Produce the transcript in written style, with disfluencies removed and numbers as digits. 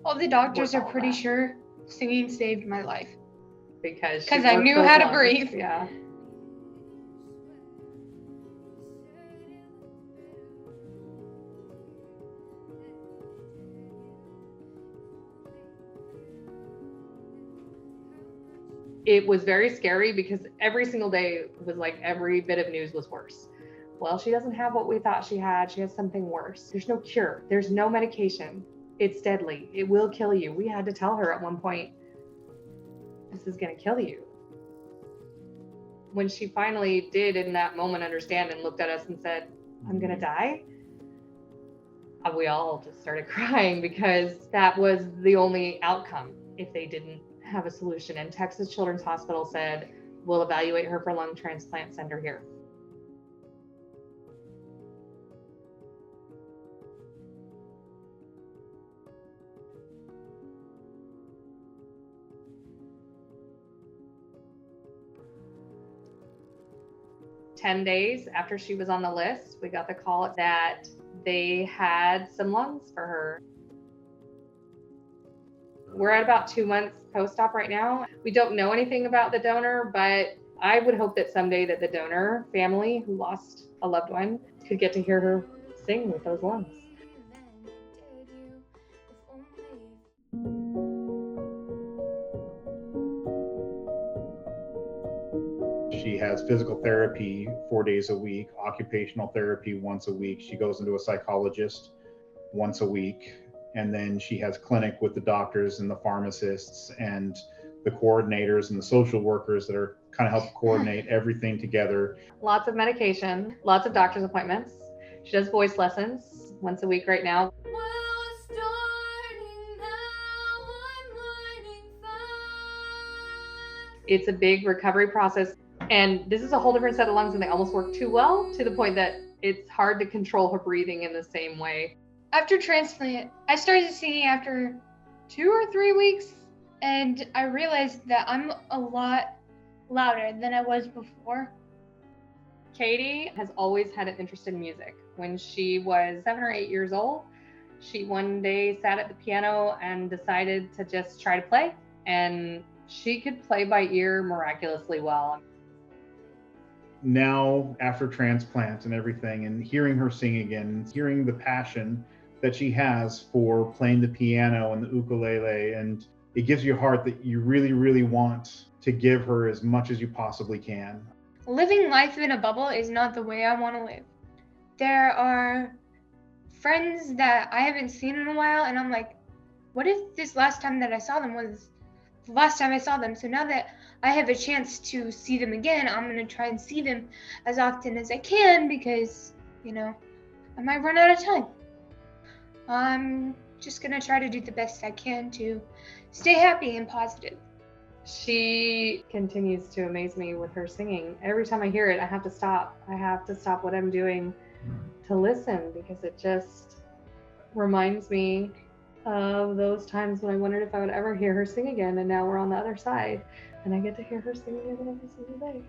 All the doctors are pretty sure singing saved my life. Because I knew how to breathe. Yeah. It was very scary because every single day was like every bit of news was worse. Well, she doesn't have what we thought she had. She has something worse. There's no cure. There's no medication. It's deadly. It will kill you. We had to tell her at one point, this is going to kill you. When she finally did in that moment understand and looked at us and said, I'm going to die, we all just started crying because that was the only outcome if they didn't have a solution. And Texas Children's Hospital said, we'll evaluate her for lung transplant, send her here. "10 days after she was on the list, we got the call that they had some lungs for her. We're at about 2 months post-op right now. We don't know anything about the donor, but I would hope that someday that the donor family who lost a loved one could get to hear her sing with those lungs. She has physical therapy 4 days a week, occupational therapy once a week. She goes into a psychologist once a week. And then she has clinic with the doctors and the pharmacists and the coordinators and the social workers that are kind of help coordinate everything together. Lots of medication, lots of doctor's appointments. She does voice lessons once a week right now. It's a big recovery process. And this is a whole different set of lungs and they almost work too well to the point that it's hard to control her breathing in the same way. After transplant, I started singing after 2 or 3 weeks, and I realized that I'm a lot louder than I was before. Katie has always had an interest in music. When she was 7 or 8 years old, she one day sat at the piano and decided to just try to play, and she could play by ear miraculously well. Now, after transplant and everything, and hearing her sing again, hearing the passion that she has for playing the piano and the ukulele, and it gives you a heart that you really, really want to give her as much as you possibly can. Living life in a bubble is not the way I want to live. There are friends that I haven't seen in a while, and I'm like, what if this last time that I saw them was the last time I saw them? So now that I have a chance to see them again, I'm going to try and see them as often as I can because, I might run out of time. I'm just going to try to do the best I can to stay happy and positive. She continues to amaze me with her singing. Every time I hear it, I have to stop. I have to stop what I'm doing to listen because it just reminds me of those times when I wondered if I would ever hear her sing again. And now we're on the other side and I get to hear her sing again every single day.